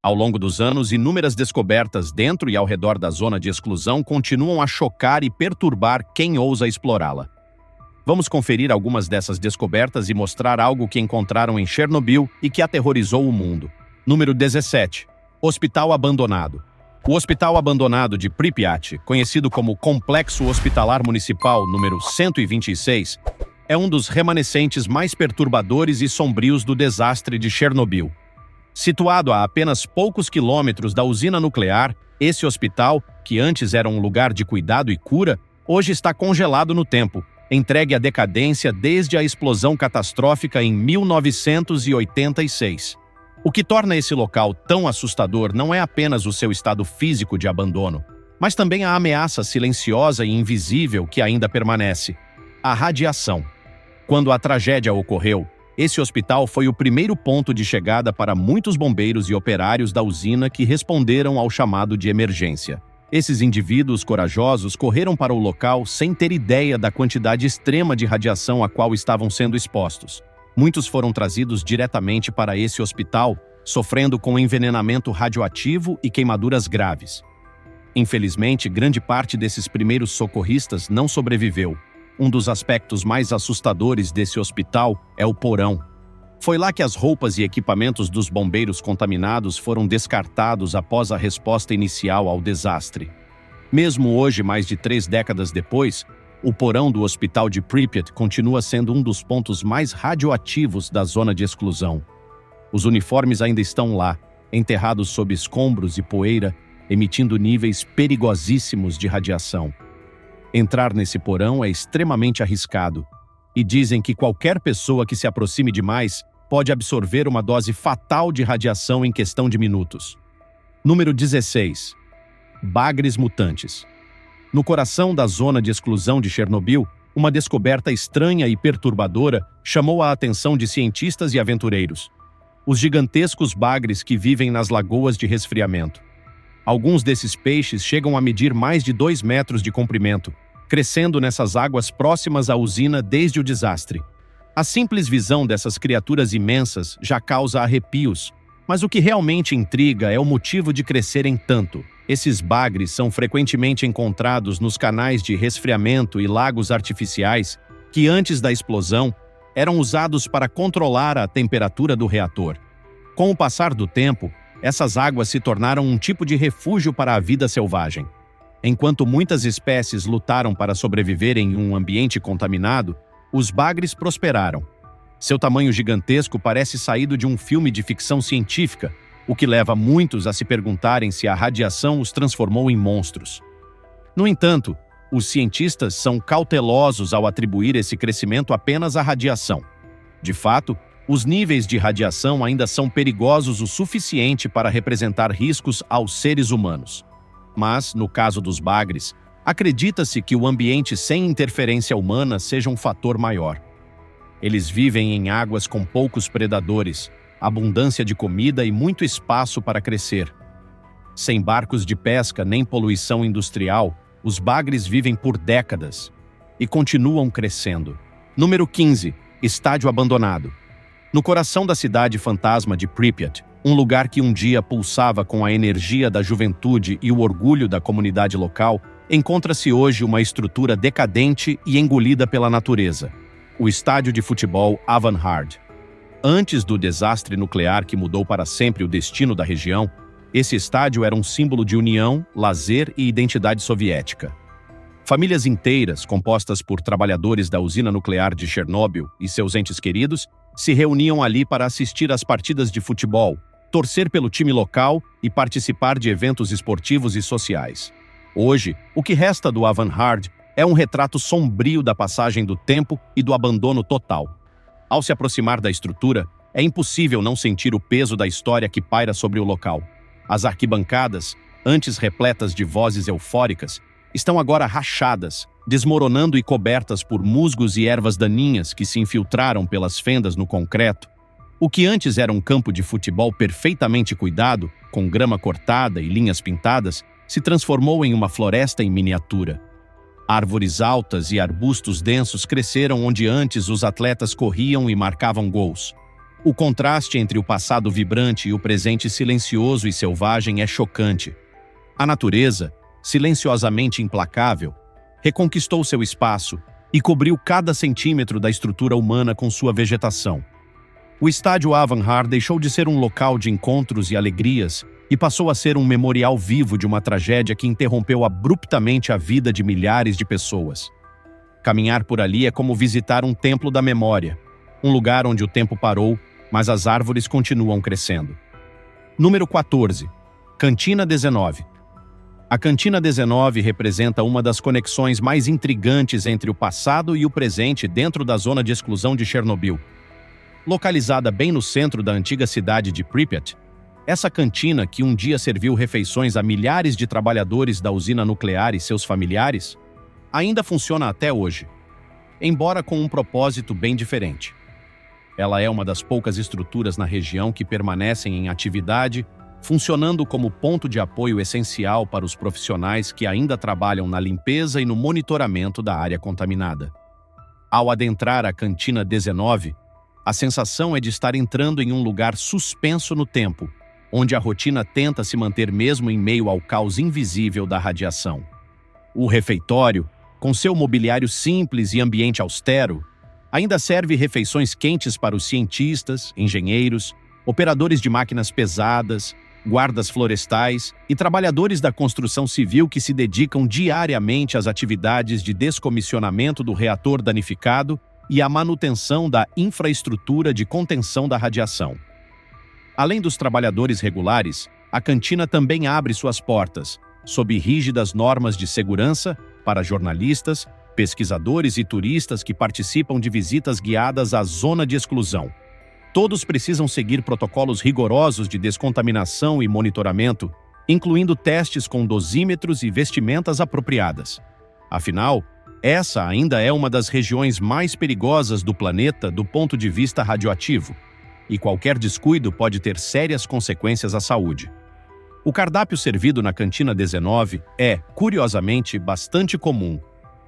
Ao longo dos anos, inúmeras descobertas dentro e ao redor da zona de exclusão continuam a chocar e perturbar quem ousa explorá-la. Vamos conferir algumas dessas descobertas e mostrar algo que encontraram em Chernobyl e que aterrorizou o mundo. Número 17. Hospital abandonado. O Hospital Abandonado de Pripyat, conhecido como Complexo Hospitalar Municipal número 126, é um dos remanescentes mais perturbadores e sombrios do desastre de Chernobyl. Situado a apenas poucos quilômetros da usina nuclear, esse hospital, que antes era um lugar de cuidado e cura, hoje está congelado no tempo, entregue à decadência desde a explosão catastrófica em 1986. O que torna esse local tão assustador não é apenas o seu estado físico de abandono, mas também a ameaça silenciosa e invisível que ainda permanece: a radiação. Quando a tragédia ocorreu, esse hospital foi o primeiro ponto de chegada para muitos bombeiros e operários da usina que responderam ao chamado de emergência. Esses indivíduos corajosos correram para o local sem ter ideia da quantidade extrema de radiação a qual estavam sendo expostos. Muitos foram trazidos diretamente para esse hospital, sofrendo com envenenamento radioativo e queimaduras graves. Infelizmente, grande parte desses primeiros socorristas não sobreviveu. Um dos aspectos mais assustadores desse hospital é o porão. Foi lá que as roupas e equipamentos dos bombeiros contaminados foram descartados após a resposta inicial ao desastre. Mesmo hoje, mais de 3 décadas depois, o porão do hospital de Pripyat continua sendo um dos pontos mais radioativos da zona de exclusão. Os uniformes ainda estão lá, enterrados sob escombros e poeira, emitindo níveis perigosíssimos de radiação. Entrar nesse porão é extremamente arriscado, e dizem que qualquer pessoa que se aproxime demais pode absorver uma dose fatal de radiação em questão de minutos. Número 16. Bagres mutantes. No coração da zona de exclusão de Chernobyl, uma descoberta estranha e perturbadora chamou a atenção de cientistas e aventureiros: os gigantescos bagres que vivem nas lagoas de resfriamento. Alguns desses peixes chegam a medir mais de 2 metros de comprimento, crescendo nessas águas próximas à usina desde o desastre. A simples visão dessas criaturas imensas já causa arrepios, mas o que realmente intriga é o motivo de crescerem tanto. Esses bagres são frequentemente encontrados nos canais de resfriamento e lagos artificiais que, antes da explosão, eram usados para controlar a temperatura do reator. Com o passar do tempo, essas águas se tornaram um tipo de refúgio para a vida selvagem. Enquanto muitas espécies lutaram para sobreviver em um ambiente contaminado, os bagres prosperaram. Seu tamanho gigantesco parece saído de um filme de ficção científica, o que leva muitos a se perguntarem se a radiação os transformou em monstros. No entanto, os cientistas são cautelosos ao atribuir esse crescimento apenas à radiação. De fato, os níveis de radiação ainda são perigosos o suficiente para representar riscos aos seres humanos. Mas, no caso dos bagres, acredita-se que o ambiente sem interferência humana seja um fator maior. Eles vivem em águas com poucos predadores, abundância de comida e muito espaço para crescer. Sem barcos de pesca nem poluição industrial, os bagres vivem por décadas e continuam crescendo. Número 15. Estádio abandonado. No coração da cidade fantasma de Pripyat, um lugar que um dia pulsava com a energia da juventude e o orgulho da comunidade local, encontra-se hoje uma estrutura decadente e engolida pela natureza: o estádio de futebol Avanhard. Antes do desastre nuclear que mudou para sempre o destino da região, esse estádio era um símbolo de união, lazer e identidade soviética. Famílias inteiras, compostas por trabalhadores da usina nuclear de Chernobyl e seus entes queridos, se reuniam ali para assistir às partidas de futebol, torcer pelo time local e participar de eventos esportivos e sociais. Hoje, o que resta do Avanhard é um retrato sombrio da passagem do tempo e do abandono total. Ao se aproximar da estrutura, é impossível não sentir o peso da história que paira sobre o local. As arquibancadas, antes repletas de vozes eufóricas, estão agora rachadas, desmoronando e cobertas por musgos e ervas daninhas que se infiltraram pelas fendas no concreto. O que antes era um campo de futebol perfeitamente cuidado, com grama cortada e linhas pintadas, se transformou em uma floresta em miniatura. Árvores altas e arbustos densos cresceram onde antes os atletas corriam e marcavam gols. O contraste entre o passado vibrante e o presente silencioso e selvagem é chocante. A natureza, silenciosamente implacável, reconquistou seu espaço e cobriu cada centímetro da estrutura humana com sua vegetação. O estádio Avanhard deixou de ser um local de encontros e alegrias e passou a ser um memorial vivo de uma tragédia que interrompeu abruptamente a vida de milhares de pessoas. Caminhar por ali é como visitar um templo da memória, um lugar onde o tempo parou, mas as árvores continuam crescendo. Número 14. Cantina 19. A Cantina 19 representa uma das conexões mais intrigantes entre o passado e o presente dentro da zona de exclusão de Chernobyl. Localizada bem no centro da antiga cidade de Pripyat, essa cantina, que um dia serviu refeições a milhares de trabalhadores da usina nuclear e seus familiares, ainda funciona até hoje, embora com um propósito bem diferente. Ela é uma das poucas estruturas na região que permanecem em atividade, funcionando como ponto de apoio essencial para os profissionais que ainda trabalham na limpeza e no monitoramento da área contaminada. Ao adentrar a Cantina 19, a sensação é de estar entrando em um lugar suspenso no tempo, onde a rotina tenta se manter mesmo em meio ao caos invisível da radiação. O refeitório, com seu mobiliário simples e ambiente austero, ainda serve refeições quentes para os cientistas, engenheiros, operadores de máquinas pesadas, guardas florestais e trabalhadores da construção civil que se dedicam diariamente às atividades de descomissionamento do reator danificado e à manutenção da infraestrutura de contenção da radiação. Além dos trabalhadores regulares, a cantina também abre suas portas, sob rígidas normas de segurança, para jornalistas, pesquisadores e turistas que participam de visitas guiadas à zona de exclusão. Todos precisam seguir protocolos rigorosos de descontaminação e monitoramento, incluindo testes com dosímetros e vestimentas apropriadas. Afinal, essa ainda é uma das regiões mais perigosas do planeta do ponto de vista radioativo, e qualquer descuido pode ter sérias consequências à saúde. O cardápio servido na Cantina 19 é, curiosamente, bastante comum,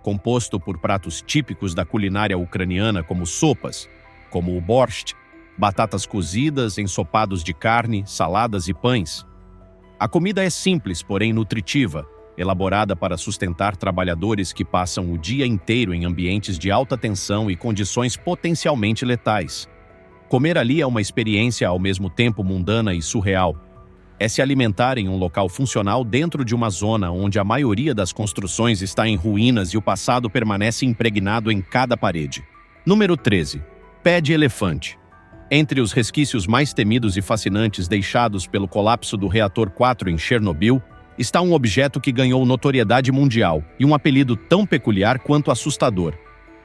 composto por pratos típicos da culinária ucraniana como sopas, como o borscht, batatas cozidas, ensopados de carne, saladas e pães. A comida é simples, porém nutritiva, elaborada para sustentar trabalhadores que passam o dia inteiro em ambientes de alta tensão e condições potencialmente letais. Comer ali é uma experiência ao mesmo tempo mundana e surreal. É se alimentar em um local funcional dentro de uma zona onde a maioria das construções está em ruínas e o passado permanece impregnado em cada parede. Número 13. Pé de elefante. Entre os resquícios mais temidos e fascinantes deixados pelo colapso do reator 4 em Chernobyl, está um objeto que ganhou notoriedade mundial e um apelido tão peculiar quanto assustador: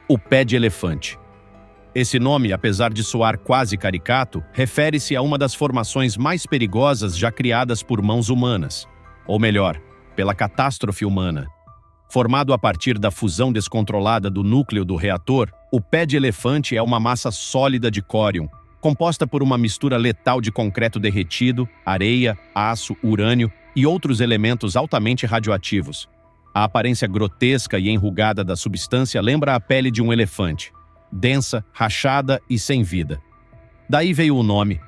o pé de elefante. Esse nome, apesar de soar quase caricato, refere-se a uma das formações mais perigosas já criadas por mãos humanas, ou melhor, pela catástrofe humana. Formado a partir da fusão descontrolada do núcleo do reator, o pé de elefante é uma massa sólida de córium, composta por uma mistura letal de concreto derretido, areia, aço, urânio e outros elementos altamente radioativos. A aparência grotesca e enrugada da substância lembra a pele de um elefante, densa, rachada e sem vida. Daí veio o nome.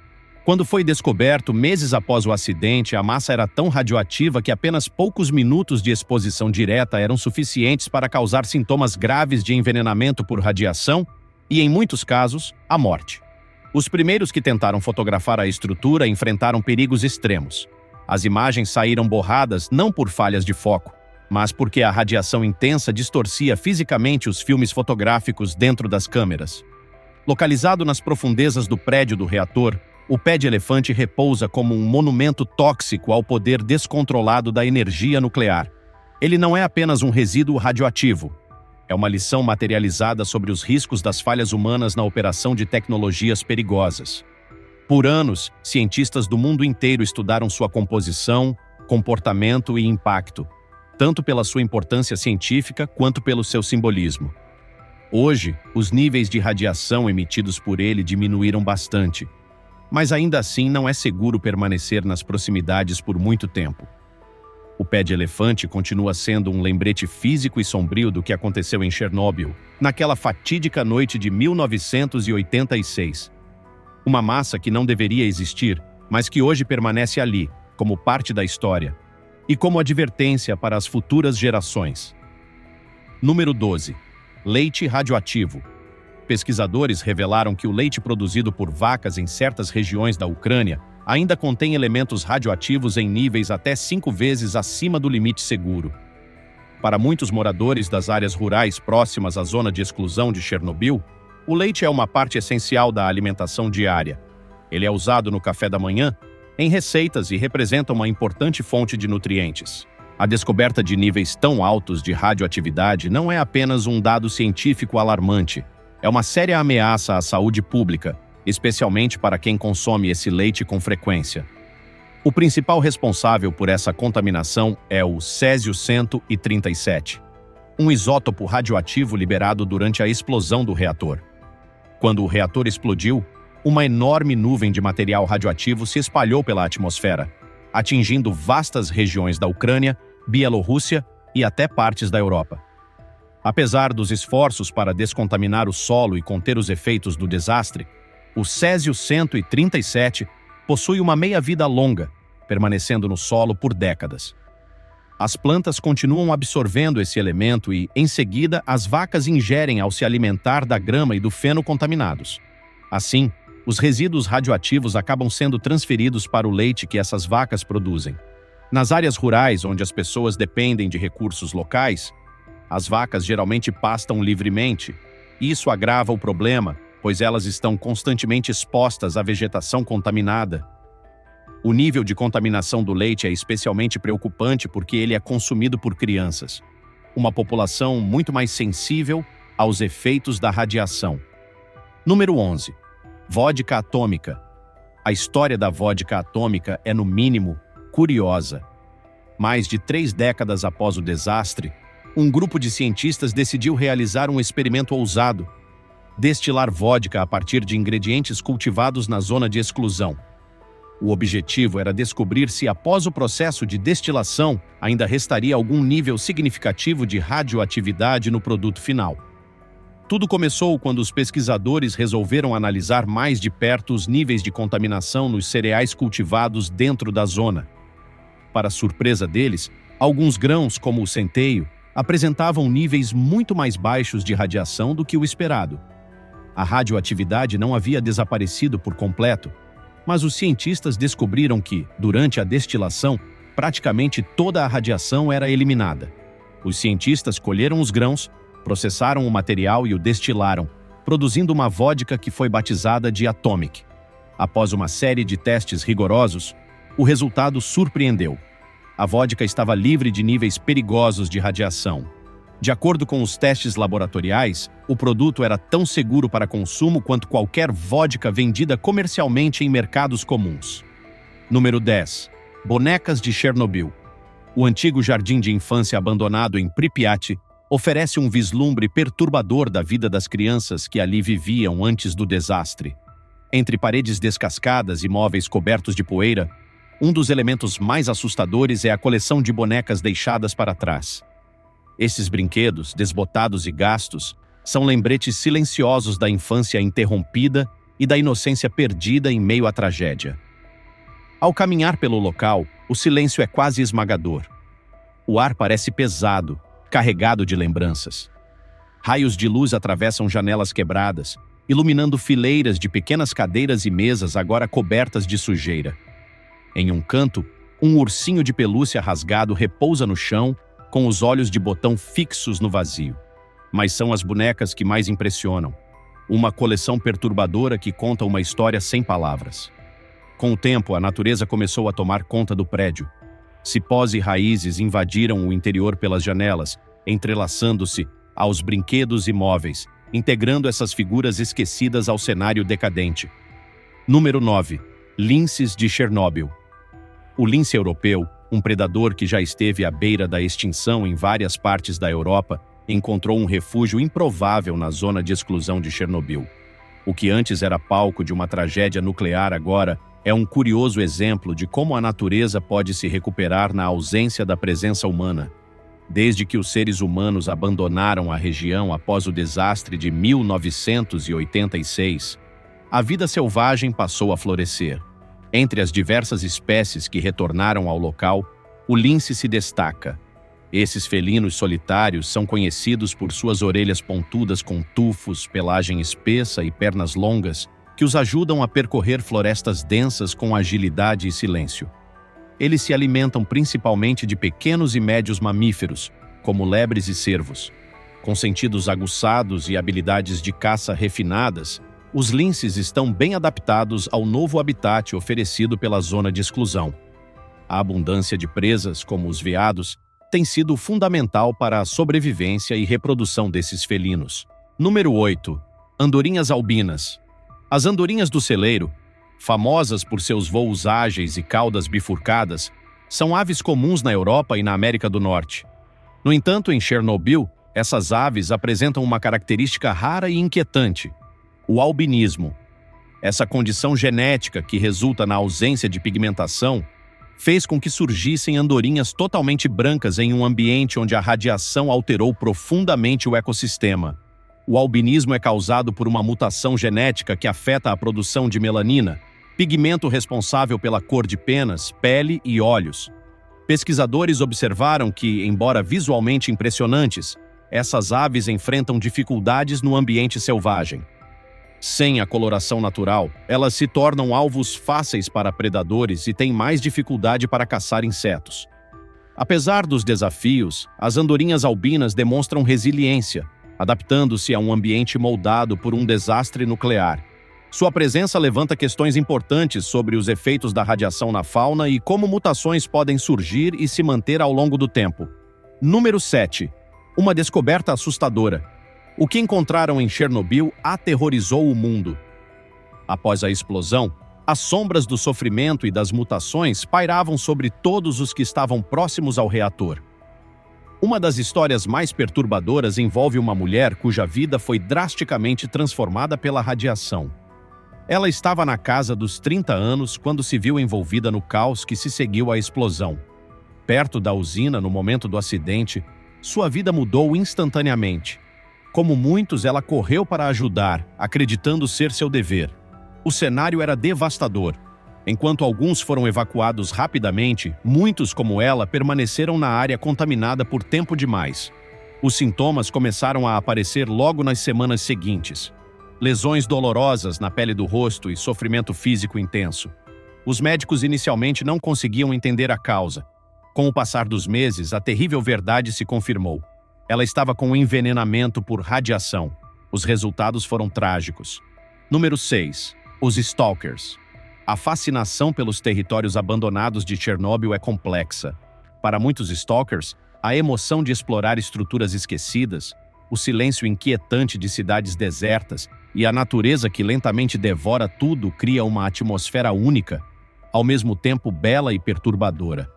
Quando foi descoberto, meses após o acidente, a massa era tão radioativa que apenas poucos minutos de exposição direta eram suficientes para causar sintomas graves de envenenamento por radiação e, em muitos casos, a morte. Os primeiros que tentaram fotografar a estrutura enfrentaram perigos extremos. As imagens saíram borradas não por falhas de foco, mas porque a radiação intensa distorcia fisicamente os filmes fotográficos dentro das câmeras. Localizado nas profundezas do prédio do reator, o pé de elefante repousa como um monumento tóxico ao poder descontrolado da energia nuclear. Ele não é apenas um resíduo radioativo. É uma lição materializada sobre os riscos das falhas humanas na operação de tecnologias perigosas. Por anos, cientistas do mundo inteiro estudaram sua composição, comportamento e impacto, tanto pela sua importância científica quanto pelo seu simbolismo. Hoje, os níveis de radiação emitidos por ele diminuíram bastante, mas ainda assim não é seguro permanecer nas proximidades por muito tempo. O pé de elefante continua sendo um lembrete físico e sombrio do que aconteceu em Chernobyl, naquela fatídica noite de 1986. Uma massa que não deveria existir, mas que hoje permanece ali, como parte da história, e como advertência para as futuras gerações. Número 12. Leite radioativo. Pesquisadores revelaram que o leite produzido por vacas em certas regiões da Ucrânia ainda contém elementos radioativos em níveis até 5 vezes acima do limite seguro. Para muitos moradores das áreas rurais próximas à zona de exclusão de Chernobyl, o leite é uma parte essencial da alimentação diária. Ele é usado no café da manhã, em receitas e representa uma importante fonte de nutrientes. A descoberta de níveis tão altos de radioatividade não é apenas um dado científico alarmante, é uma séria ameaça à saúde pública, especialmente para quem consome esse leite com frequência. O principal responsável por essa contaminação é o césio-137, um isótopo radioativo liberado durante a explosão do reator. Quando o reator explodiu, uma enorme nuvem de material radioativo se espalhou pela atmosfera, atingindo vastas regiões da Ucrânia, Bielorrússia e até partes da Europa. Apesar dos esforços para descontaminar o solo e conter os efeitos do desastre, o césio-137 possui uma meia-vida longa, permanecendo no solo por décadas. As plantas continuam absorvendo esse elemento e, em seguida, as vacas ingerem ao se alimentar da grama e do feno contaminados. Assim, os resíduos radioativos acabam sendo transferidos para o leite que essas vacas produzem. Nas áreas rurais, onde as pessoas dependem de recursos locais, as vacas geralmente pastam livremente, e isso agrava o problema, pois elas estão constantemente expostas à vegetação contaminada. O nível de contaminação do leite é especialmente preocupante porque ele é consumido por crianças, uma população muito mais sensível aos efeitos da radiação. Número 11. Vodka atômica. A história da vodka atômica é, no mínimo, curiosa. Mais de 3 décadas após o desastre, um grupo de cientistas decidiu realizar um experimento ousado: destilar vodka a partir de ingredientes cultivados na zona de exclusão. O objetivo era descobrir se, após o processo de destilação, ainda restaria algum nível significativo de radioatividade no produto final. Tudo começou quando os pesquisadores resolveram analisar mais de perto os níveis de contaminação nos cereais cultivados dentro da zona. Para surpresa deles, alguns grãos, como o centeio, apresentavam níveis muito mais baixos de radiação do que o esperado. A radioatividade não havia desaparecido por completo, mas os cientistas descobriram que, durante a destilação, praticamente toda a radiação era eliminada. Os cientistas colheram os grãos, processaram o material e o destilaram, produzindo uma vodka que foi batizada de Atomic. Após uma série de testes rigorosos, o resultado surpreendeu. A vodka estava livre de níveis perigosos de radiação. De acordo com os testes laboratoriais, o produto era tão seguro para consumo quanto qualquer vodka vendida comercialmente em mercados comuns. Número 10. Bonecas de Chernobyl. O antigo jardim de infância abandonado em Pripyat oferece um vislumbre perturbador da vida das crianças que ali viviam antes do desastre. Entre paredes descascadas e móveis cobertos de poeira, um dos elementos mais assustadores é a coleção de bonecas deixadas para trás. Esses brinquedos, desbotados e gastos, são lembretes silenciosos da infância interrompida e da inocência perdida em meio à tragédia. Ao caminhar pelo local, o silêncio é quase esmagador. O ar parece pesado, carregado de lembranças. Raios de luz atravessam janelas quebradas, iluminando fileiras de pequenas cadeiras e mesas agora cobertas de sujeira. Em um canto, um ursinho de pelúcia rasgado repousa no chão, com os olhos de botão fixos no vazio. Mas são as bonecas que mais impressionam. Uma coleção perturbadora que conta uma história sem palavras. Com o tempo, a natureza começou a tomar conta do prédio. Cipós e raízes invadiram o interior pelas janelas, entrelaçando-se aos brinquedos e móveis, integrando essas figuras esquecidas ao cenário decadente. Número 9. Linces de Chernobyl. O lince europeu, um predador que já esteve à beira da extinção em várias partes da Europa, encontrou um refúgio improvável na zona de exclusão de Chernobyl. O que antes era palco de uma tragédia nuclear agora é um curioso exemplo de como a natureza pode se recuperar na ausência da presença humana. Desde que os seres humanos abandonaram a região após o desastre de 1986, a vida selvagem passou a florescer. Entre as diversas espécies que retornaram ao local, o lince se destaca. Esses felinos solitários são conhecidos por suas orelhas pontudas com tufos, pelagem espessa e pernas longas, que os ajudam a percorrer florestas densas com agilidade e silêncio. Eles se alimentam principalmente de pequenos e médios mamíferos, como lebres e cervos. Com sentidos aguçados e habilidades de caça refinadas, os linces estão bem adaptados ao novo habitat oferecido pela zona de exclusão. A abundância de presas, como os veados, tem sido fundamental para a sobrevivência e reprodução desses felinos. Número 8. Andorinhas albinas. As andorinhas do celeiro, famosas por seus voos ágeis e caudas bifurcadas, são aves comuns na Europa e na América do Norte. No entanto, em Chernobyl, essas aves apresentam uma característica rara e inquietante: o albinismo. Essa condição genética, que resulta na ausência de pigmentação, fez com que surgissem andorinhas totalmente brancas em um ambiente onde a radiação alterou profundamente o ecossistema. O albinismo é causado por uma mutação genética que afeta a produção de melanina, pigmento responsável pela cor de penas, pele e olhos. Pesquisadores observaram que, embora visualmente impressionantes, essas aves enfrentam dificuldades no ambiente selvagem. Sem a coloração natural, elas se tornam alvos fáceis para predadores e têm mais dificuldade para caçar insetos. Apesar dos desafios, as andorinhas albinas demonstram resiliência, adaptando-se a um ambiente moldado por um desastre nuclear. Sua presença levanta questões importantes sobre os efeitos da radiação na fauna e como mutações podem surgir e se manter ao longo do tempo. Número 7. Uma descoberta assustadora. O que encontraram em Chernobyl aterrorizou o mundo. Após a explosão, as sombras do sofrimento e das mutações pairavam sobre todos os que estavam próximos ao reator. Uma das histórias mais perturbadoras envolve uma mulher cuja vida foi drasticamente transformada pela radiação. Ela estava na casa dos 30 anos quando se viu envolvida no caos que se seguiu à explosão. Perto da usina, no momento do acidente, sua vida mudou instantaneamente. Como muitos, ela correu para ajudar, acreditando ser seu dever. O cenário era devastador. Enquanto alguns foram evacuados rapidamente, muitos, como ela, permaneceram na área contaminada por tempo demais. Os sintomas começaram a aparecer logo nas semanas seguintes. Lesões dolorosas na pele do rosto e sofrimento físico intenso. Os médicos inicialmente não conseguiam entender a causa. Com o passar dos meses, a terrível verdade se confirmou. Ela estava com envenenamento por radiação. Os resultados foram trágicos. Número 6. Os Stalkers. A fascinação pelos territórios abandonados de Chernobyl é complexa. Para muitos Stalkers, a emoção de explorar estruturas esquecidas, o silêncio inquietante de cidades desertas e a natureza que lentamente devora tudo cria uma atmosfera única, ao mesmo tempo bela e perturbadora.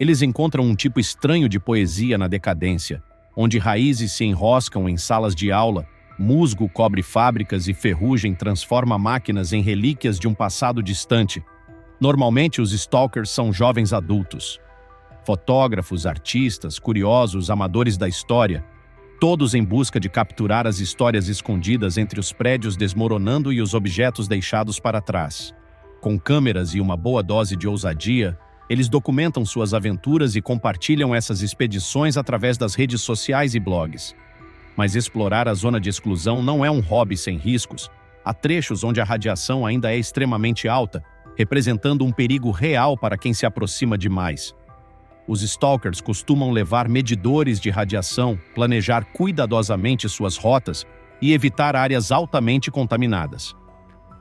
Eles encontram um tipo estranho de poesia na decadência, onde raízes se enroscam em salas de aula, musgo cobre fábricas e ferrugem transforma máquinas em relíquias de um passado distante. Normalmente, os stalkers são jovens adultos. Fotógrafos, artistas, curiosos, amadores da história, todos em busca de capturar as histórias escondidas entre os prédios desmoronando e os objetos deixados para trás. Com câmeras e uma boa dose de ousadia, eles documentam suas aventuras e compartilham essas expedições através das redes sociais e blogs. Mas explorar a zona de exclusão não é um hobby sem riscos. Há trechos onde a radiação ainda é extremamente alta, representando um perigo real para quem se aproxima demais. Os stalkers costumam levar medidores de radiação, planejar cuidadosamente suas rotas e evitar áreas altamente contaminadas.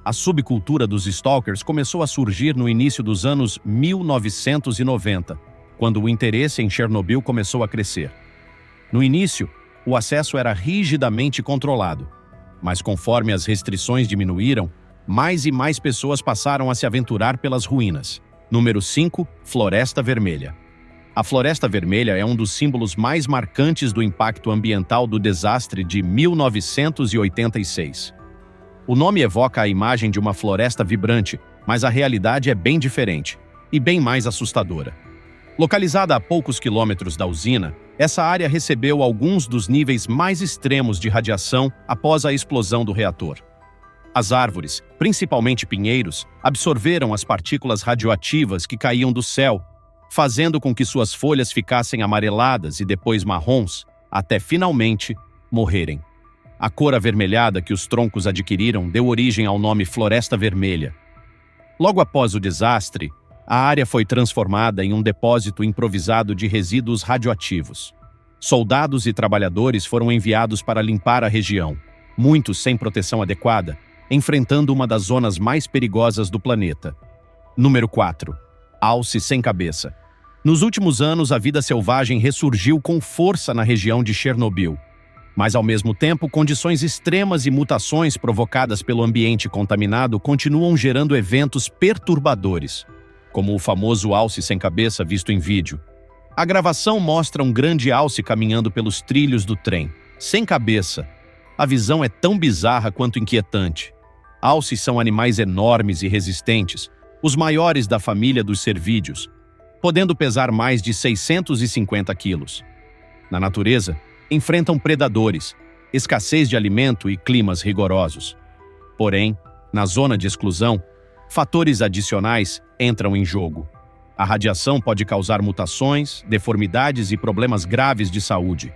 A subcultura dos stalkers começou a surgir no início dos anos 1990, quando o interesse em Chernobyl começou a crescer. No início, o acesso era rigidamente controlado, mas conforme as restrições diminuíram, mais e mais pessoas passaram a se aventurar pelas ruínas. Número 5. Floresta Vermelha. A Floresta Vermelha é um dos símbolos mais marcantes do impacto ambiental do desastre de 1986. O nome evoca a imagem de uma floresta vibrante, mas a realidade é bem diferente e bem mais assustadora. Localizada a poucos quilômetros da usina, essa área recebeu alguns dos níveis mais extremos de radiação após a explosão do reator. As árvores, principalmente pinheiros, absorveram as partículas radioativas que caíam do céu, fazendo com que suas folhas ficassem amareladas e depois marrons, até finalmente morrerem. A cor avermelhada que os troncos adquiriram deu origem ao nome Floresta Vermelha. Logo após o desastre, a área foi transformada em um depósito improvisado de resíduos radioativos. Soldados e trabalhadores foram enviados para limpar a região, muitos sem proteção adequada, enfrentando uma das zonas mais perigosas do planeta. Número 4. Alce sem cabeça. Nos últimos anos, a vida selvagem ressurgiu com força na região de Chernobyl. Mas, ao mesmo tempo, condições extremas e mutações provocadas pelo ambiente contaminado continuam gerando eventos perturbadores, como o famoso alce sem cabeça visto em vídeo. A gravação mostra um grande alce caminhando pelos trilhos do trem, sem cabeça. A visão é tão bizarra quanto inquietante. Alces são animais enormes e resistentes, os maiores da família dos cervídeos, podendo pesar mais de 650 quilos. Na natureza, enfrentam predadores, escassez de alimento e climas rigorosos. Porém, na zona de exclusão, fatores adicionais entram em jogo. A radiação pode causar mutações, deformidades e problemas graves de saúde.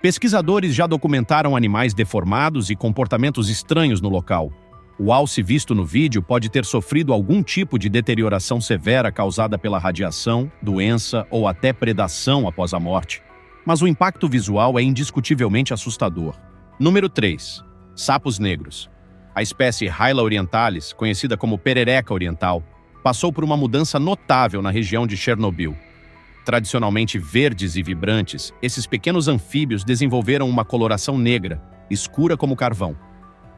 Pesquisadores já documentaram animais deformados e comportamentos estranhos no local. O alce visto no vídeo pode ter sofrido algum tipo de deterioração severa causada pela radiação, doença ou até predação após a morte. Mas o impacto visual é indiscutivelmente assustador. Número 3. Sapos negros. A espécie Hyla orientalis, conhecida como perereca oriental, passou por uma mudança notável na região de Chernobyl. Tradicionalmente verdes e vibrantes, esses pequenos anfíbios desenvolveram uma coloração negra, escura como carvão.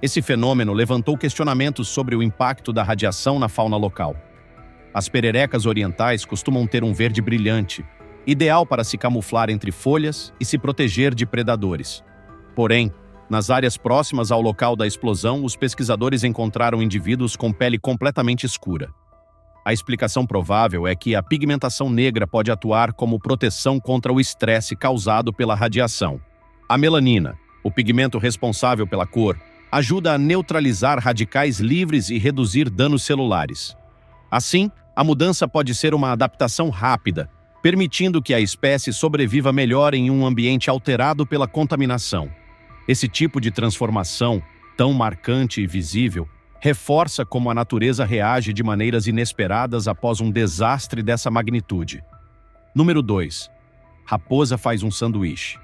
Esse fenômeno levantou questionamentos sobre o impacto da radiação na fauna local. As pererecas orientais costumam ter um verde brilhante, ideal para se camuflar entre folhas e se proteger de predadores. Porém, nas áreas próximas ao local da explosão, os pesquisadores encontraram indivíduos com pele completamente escura. A explicação provável é que a pigmentação negra pode atuar como proteção contra o estresse causado pela radiação. A melanina, o pigmento responsável pela cor, ajuda a neutralizar radicais livres e reduzir danos celulares. Assim, a mudança pode ser uma adaptação rápida, permitindo que a espécie sobreviva melhor em um ambiente alterado pela contaminação. Esse tipo de transformação, tão marcante e visível, reforça como a natureza reage de maneiras inesperadas após um desastre dessa magnitude. Número 2. Raposa faz um sanduíche.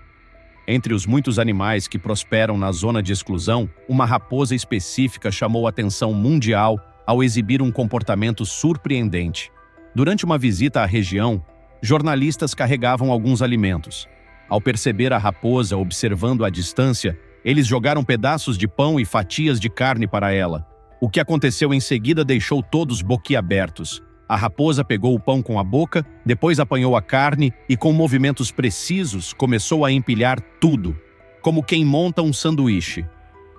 Entre os muitos animais que prosperam na zona de exclusão, uma raposa específica chamou a atenção mundial ao exibir um comportamento surpreendente. Durante uma visita à região, jornalistas carregavam alguns alimentos. Ao perceber a raposa observando à distância, eles jogaram pedaços de pão e fatias de carne para ela. O que aconteceu em seguida deixou todos boquiabertos. A raposa pegou o pão com a boca, depois apanhou a carne e, com movimentos precisos, começou a empilhar tudo, como quem monta um sanduíche.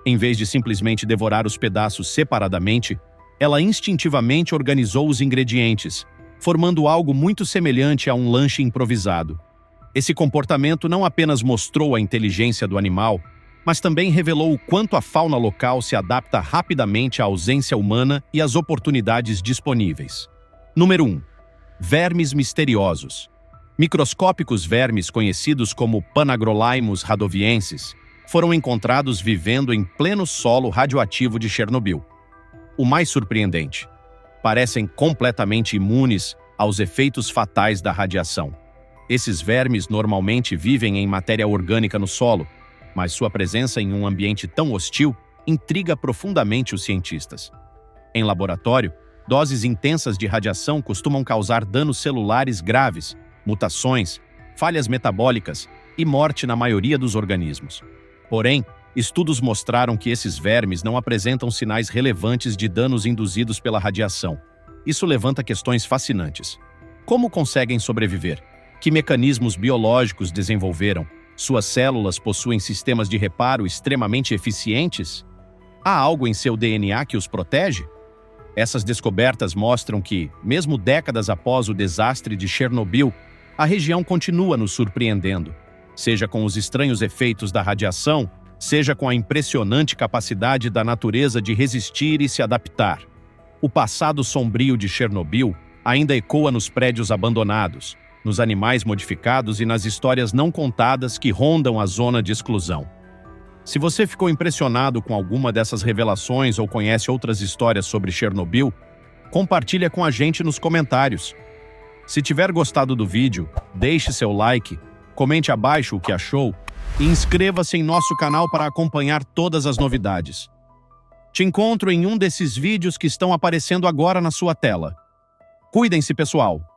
Em vez de simplesmente devorar os pedaços separadamente, ela instintivamente organizou os ingredientes, formando algo muito semelhante a um lanche improvisado. Esse comportamento não apenas mostrou a inteligência do animal, mas também revelou o quanto a fauna local se adapta rapidamente à ausência humana e às oportunidades disponíveis. Número 1. Vermes misteriosos. Microscópicos vermes conhecidos como Panagrolimus radoviensis foram encontrados vivendo em pleno solo radioativo de Chernobyl. O mais surpreendente, parecem completamente imunes aos efeitos fatais da radiação. Esses vermes normalmente vivem em matéria orgânica no solo, mas sua presença em um ambiente tão hostil intriga profundamente os cientistas. Em laboratório, doses intensas de radiação costumam causar danos celulares graves, mutações, falhas metabólicas e morte na maioria dos organismos. Porém, estudos mostraram que esses vermes não apresentam sinais relevantes de danos induzidos pela radiação. Isso levanta questões fascinantes. Como conseguem sobreviver? Que mecanismos biológicos desenvolveram? Suas células possuem sistemas de reparo extremamente eficientes? Há algo em seu DNA que os protege? Essas descobertas mostram que, mesmo décadas após o desastre de Chernobyl, a região continua nos surpreendendo, seja com os estranhos efeitos da radiação, seja com a impressionante capacidade da natureza de resistir e se adaptar. O passado sombrio de Chernobyl ainda ecoa nos prédios abandonados, nos animais modificados e nas histórias não contadas que rondam a zona de exclusão. Se você ficou impressionado com alguma dessas revelações ou conhece outras histórias sobre Chernobyl, compartilha com a gente nos comentários. Se tiver gostado do vídeo, deixe seu like, comente abaixo o que achou e inscreva-se em nosso canal para acompanhar todas as novidades. Te encontro em um desses vídeos que estão aparecendo agora na sua tela. Cuidem-se, pessoal!